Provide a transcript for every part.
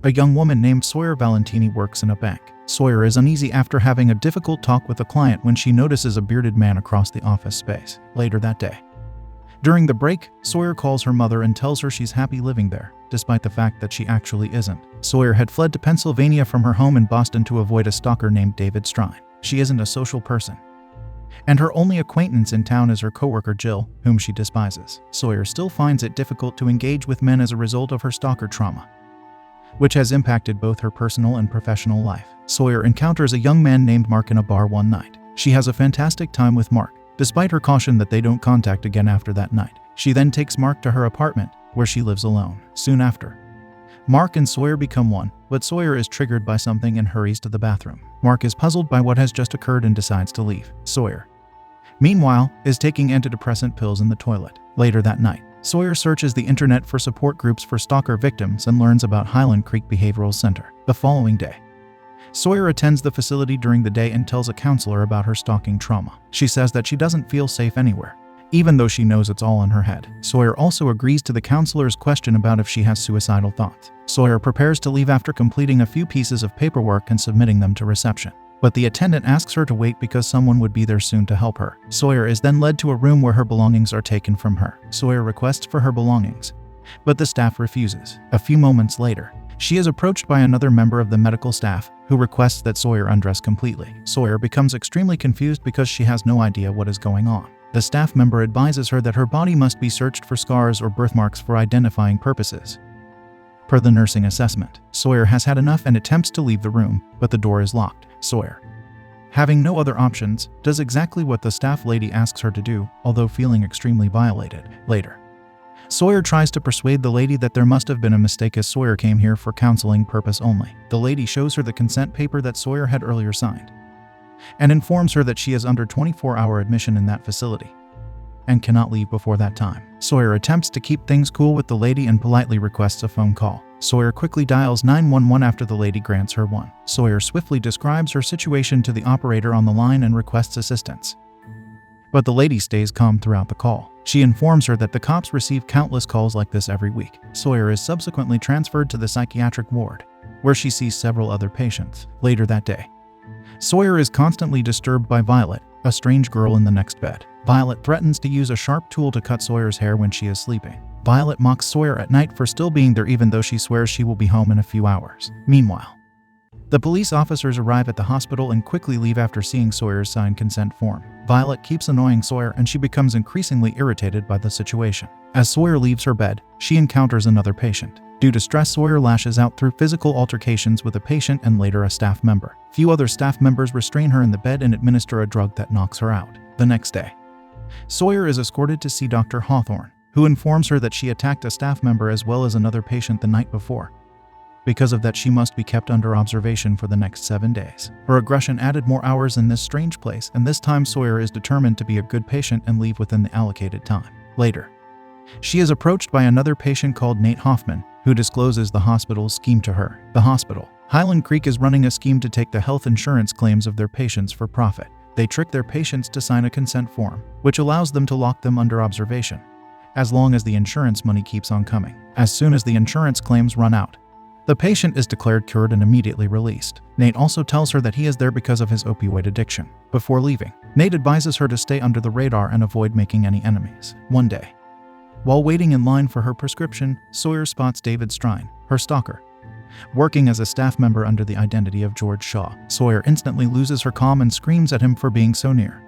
a young woman named Sawyer Valentini works in a bank. Sawyer is uneasy after having a difficult talk with a client when she notices a bearded man across the office space. Later that day, during the break, Sawyer calls her mother and tells her she's happy living there, despite the fact that she actually isn't. Sawyer had fled to Pennsylvania from her home in Boston to avoid a stalker named David Strine. She isn't a social person, and her only acquaintance in town is her coworker Jill, whom she despises. Sawyer still finds it difficult to engage with men as a result of her stalker trauma, which has impacted both her personal and professional life. Sawyer encounters a young man named Mark in a bar one night. She has a fantastic time with Mark, despite her caution that they don't contact again after that night. She then takes Mark to her apartment, where she lives alone. Soon after, Mark and Sawyer become one, but Sawyer is triggered by something and hurries to the bathroom. Mark is puzzled by what has just occurred and decides to leave. Sawyer, meanwhile, is taking antidepressant pills in the toilet. Later that night, Sawyer searches the internet for support groups for stalker victims and learns about Highland Creek Behavioral Center. The following day, Sawyer attends the facility during the day and tells a counselor about her stalking trauma. She says that she doesn't feel safe anywhere, even though she knows it's all in her head. Sawyer also agrees to the counselor's question about if she has suicidal thoughts. Sawyer prepares to leave after completing a few pieces of paperwork and submitting them to reception, but the attendant asks her to wait because someone would be there soon to help her. Sawyer is then led to a room where her belongings are taken from her. Sawyer requests for her belongings, but the staff refuses. A few moments later, she is approached by another member of the medical staff, who requests that Sawyer undress completely. Sawyer becomes extremely confused because she has no idea what is going on. The staff member advises her that her body must be searched for scars or birthmarks for identifying purposes. Per the nursing assessment, Sawyer has had enough and attempts to leave the room, but the door is locked. Sawyer, having no other options, does exactly what the staff lady asks her to do, although feeling extremely violated. Later, Sawyer tries to persuade the lady that there must have been a mistake as Sawyer came here for counseling purpose only. The lady shows her the consent paper that Sawyer had earlier signed, and informs her that she is under 24-hour admission in that facility and cannot leave before that time. Sawyer attempts to keep things cool with the lady and politely requests a phone call. Sawyer quickly dials 911 after the lady grants her one. Sawyer swiftly describes her situation to the operator on the line and requests assistance, but the lady stays calm throughout the call. She informs her that the cops receive countless calls like this every week. Sawyer is subsequently transferred to the psychiatric ward, where she sees several other patients. Later that day, Sawyer is constantly disturbed by Violet, a strange girl in the next bed. Violet threatens to use a sharp tool to cut Sawyer's hair when she is sleeping. Violet mocks Sawyer at night for still being there even though she swears she will be home in a few hours. Meanwhile, the police officers arrive at the hospital and quickly leave after seeing Sawyer's signed consent form. Violet keeps annoying Sawyer and she becomes increasingly irritated by the situation. As Sawyer leaves her bed, she encounters another patient. Due to stress, Sawyer lashes out through physical altercations with a patient and later a staff member. Few other staff members restrain her in the bed and administer a drug that knocks her out. The next day, Sawyer is escorted to see Dr. Hawthorne, who informs her that she attacked a staff member as well as another patient the night before. Because of that, she must be kept under observation for the next 7 days. Her aggression added more hours in this strange place, and this time Sawyer is determined to be a good patient and leave within the allocated time. Later, she is approached by another patient called Nate Hoffman, who discloses the hospital's scheme to her. The hospital, Highland Creek, is running a scheme to take the health insurance claims of their patients for profit. They trick their patients to sign a consent form, which allows them to lock them under observation, as long as the insurance money keeps on coming. As soon as the insurance claims run out, the patient is declared cured and immediately released. Nate also tells her that he is there because of his opioid addiction. Before leaving, Nate advises her to stay under the radar and avoid making any enemies. One day, while waiting in line for her prescription, Sawyer spots David Strine, her stalker, working as a staff member under the identity of George Shaw. Sawyer instantly loses her calm and screams at him for being so near.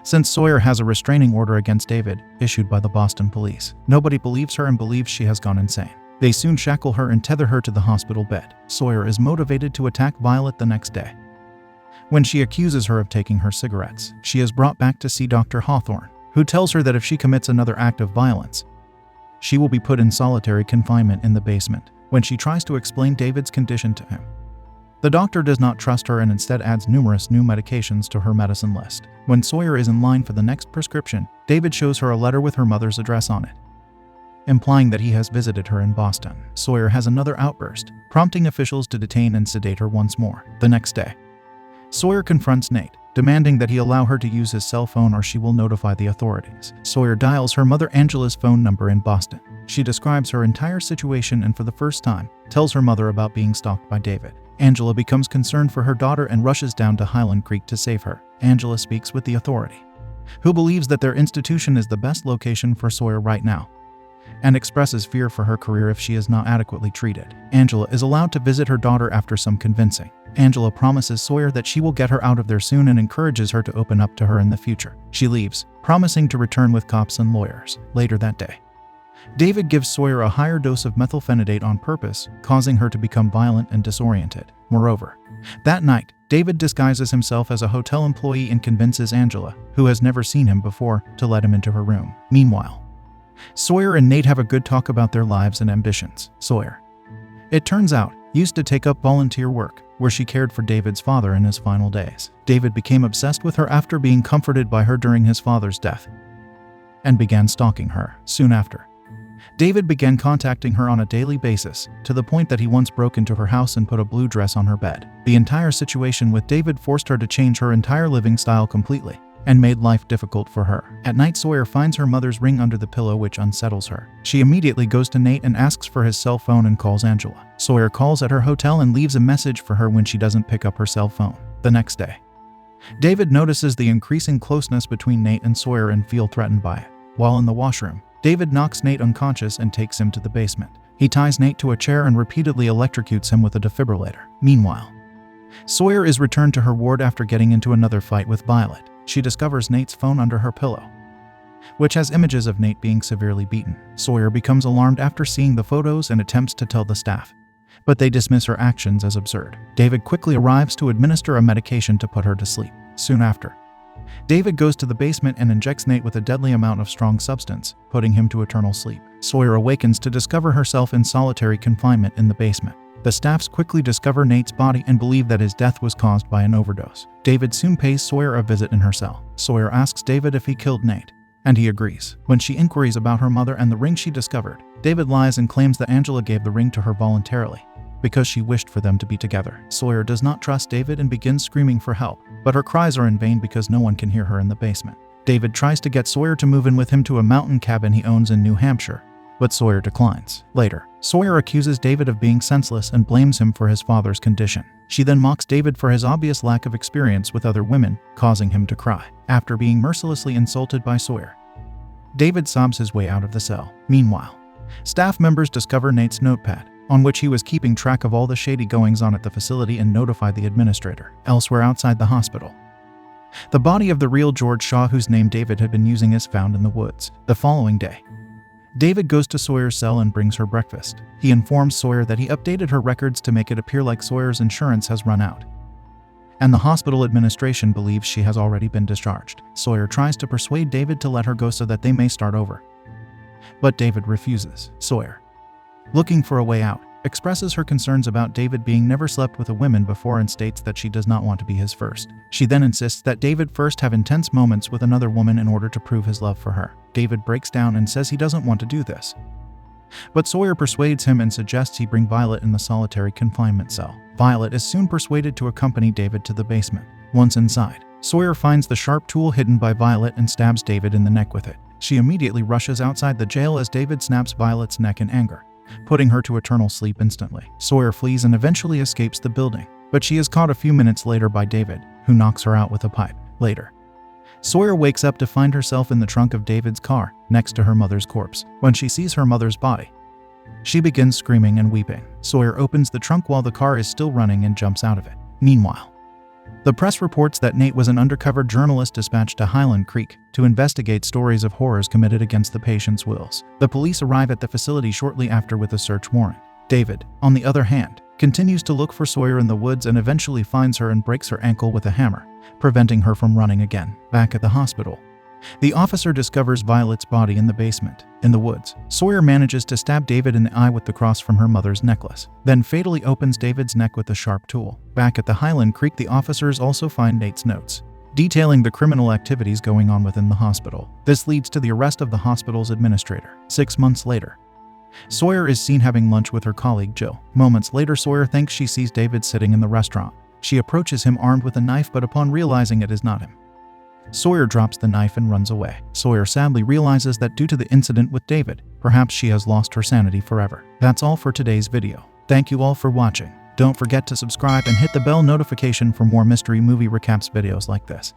Since Sawyer has a restraining order against David, issued by the Boston police, nobody believes her and believes she has gone insane. They soon shackle her and tether her to the hospital bed. Sawyer is motivated to attack Violet the next day. When she accuses her of taking her cigarettes, she is brought back to see Dr. Hawthorne, who tells her that if she commits another act of violence, she will be put in solitary confinement in the basement. When she tries to explain David's condition to him, the doctor does not trust her and instead adds numerous new medications to her medicine list. When Sawyer is in line for the next prescription, David shows her a letter with her mother's address on it, implying that he has visited her in Boston. Sawyer has another outburst, prompting officials to detain and sedate her once more. The next day, Sawyer confronts Nate, demanding that he allow her to use his cell phone or she will notify the authorities. Sawyer dials her mother Angela's phone number in Boston. She describes her entire situation and for the first time, tells her mother about being stalked by David. Angela becomes concerned for her daughter and rushes down to Highland Creek to save her. Angela speaks with the authority, who believes that their institution is the best location for Sawyer right now, and expresses fear for her career if she is not adequately treated. Angela is allowed to visit her daughter after some convincing. Angela promises Sawyer that she will get her out of there soon and encourages her to open up to her in the future. She leaves, promising to return with cops and lawyers. Later that day, David gives Sawyer a higher dose of methylphenidate on purpose, causing her to become violent and disoriented. Moreover, that night, David disguises himself as a hotel employee and convinces Angela, who has never seen him before, to let him into her room. Meanwhile, Sawyer and Nate have a good talk about their lives and ambitions. Sawyer, it turns out, used to take up volunteer work, where she cared for David's father in his final days. David became obsessed with her after being comforted by her during his father's death, and began stalking her. Soon after, David began contacting her on a daily basis, to the point that he once broke into her house and put a blue dress on her bed. The entire situation with David forced her to change her entire living style completely, and made life difficult for her. At night, Sawyer finds her mother's ring under the pillow, which unsettles her. She immediately goes to Nate and asks for his cell phone and calls Angela. Sawyer calls at her hotel and leaves a message for her when she doesn't pick up her cell phone. The next day, David notices the increasing closeness between Nate and Sawyer and feels threatened by it. While in the washroom, David knocks Nate unconscious and takes him to the basement. He ties Nate to a chair and repeatedly electrocutes him with a defibrillator. Meanwhile, Sawyer is returned to her ward after getting into another fight with Violet. She discovers Nate's phone under her pillow, which has images of Nate being severely beaten. Sawyer becomes alarmed after seeing the photos and attempts to tell the staff, but they dismiss her actions as absurd. David quickly arrives to administer a medication to put her to sleep. Soon after, David goes to the basement and injects Nate with a deadly amount of strong substance, putting him to eternal sleep. Sawyer awakens to discover herself in solitary confinement in the basement. The staffs quickly discover Nate's body and believe that his death was caused by an overdose. David soon pays Sawyer a visit in her cell. Sawyer asks David if he killed Nate, and he agrees. When she inquires about her mother and the ring she discovered, David lies and claims that Angela gave the ring to her voluntarily, because she wished for them to be together. Sawyer does not trust David and begins screaming for help, but her cries are in vain because no one can hear her in the basement. David tries to get Sawyer to move in with him to a mountain cabin he owns in New Hampshire, but Sawyer declines. Later, Sawyer accuses David of being senseless and blames him for his father's condition. She then mocks David for his obvious lack of experience with other women, causing him to cry. After being mercilessly insulted by Sawyer, David sobs his way out of the cell. Meanwhile, staff members discover Nate's notepad, on which he was keeping track of all the shady goings-on at the facility, and notify the administrator. Elsewhere outside the hospital, the body of the real George Shaw, whose name David had been using, is found in the woods. The following day, David goes to Sawyer's cell and brings her breakfast. He informs Sawyer that he updated her records to make it appear like Sawyer's insurance has run out, and the hospital administration believes she has already been discharged. Sawyer tries to persuade David to let her go so that they may start over, but David refuses. Sawyer, looking for a way out, expresses her concerns about David being never slept with a woman before and states that she does not want to be his first. She then insists that David first have intense moments with another woman in order to prove his love for her. David breaks down and says he doesn't want to do this, but Sawyer persuades him and suggests he bring Violet in the solitary confinement cell. Violet is soon persuaded to accompany David to the basement. Once inside, Sawyer finds the sharp tool hidden by Violet and stabs David in the neck with it. She immediately rushes outside the jail as David snaps Violet's neck in anger, putting her to eternal sleep instantly. Sawyer flees and eventually escapes the building, but she is caught a few minutes later by David, who knocks her out with a pipe. Later, Sawyer wakes up to find herself in the trunk of David's car, next to her mother's corpse. When she sees her mother's body, she begins screaming and weeping. Sawyer opens the trunk while the car is still running and jumps out of it. Meanwhile, the press reports that Nate was an undercover journalist dispatched to Highland Creek to investigate stories of horrors committed against the patient's wills. The police arrive at the facility shortly after with a search warrant. David, on the other hand, continues to look for Sawyer in the woods and eventually finds her and breaks her ankle with a hammer, preventing her from running again. Back at the hospital, the officer discovers Violet's body in the basement. In the woods, Sawyer manages to stab David in the eye with the cross from her mother's necklace, then fatally opens David's neck with a sharp tool. Back at the Highland Creek, the officers also find Nate's notes, detailing the criminal activities going on within the hospital. This leads to the arrest of the hospital's administrator. 6 months later, Sawyer is seen having lunch with her colleague Jill. Moments later, Sawyer thinks she sees David sitting in the restaurant. She approaches him armed with a knife, but upon realizing it is not him, Sawyer drops the knife and runs away. Sawyer sadly realizes that due to the incident with David, Perhaps she has lost her sanity forever. That's all for today's video. Thank you all for watching. Don't forget to subscribe and hit the bell notification for more mystery movie recaps videos like this.